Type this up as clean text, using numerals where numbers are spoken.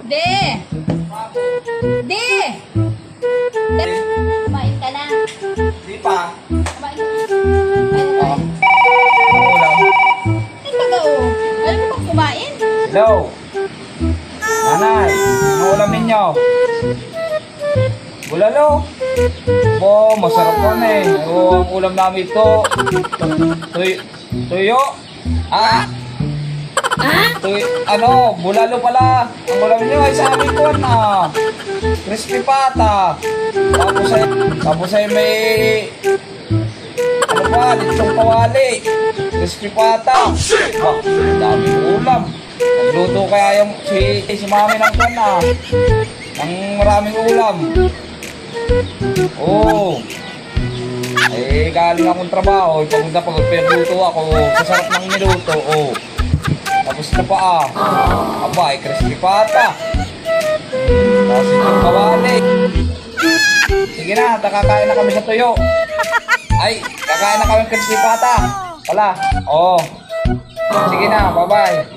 De! De! De! Kumain ka na. Di pa. Kumain ka. Oh. Ang ulam. Ay, tagaw. Alam mo bang kumain? Hello. Nanay, ang ulam ninyo? Bulalo. Bo, masarap po na eh. Ang ulam namin ito. Tuyo. Ah? Bulalo pala. Ang ulam niyo ay sa amin ko na. Crispy pata. Tapos ay may ano pa, litsong kawali. Crispy pata. Wah, daming ulam. Nagluto kaya yung si mami ng kwan na. Ng maraming ulam. Oh. Eh, galing akong trabaho. Pagod perluto ako. Sasarap ng niluto. Oh. Tapos na pa Aba, ay crispy pata. Tapos itong kawali. Sige na, kakain na kami sa tuyo. Ay, kakain na kami crispy pata. Wala. Oh. Sige na, bye-bye.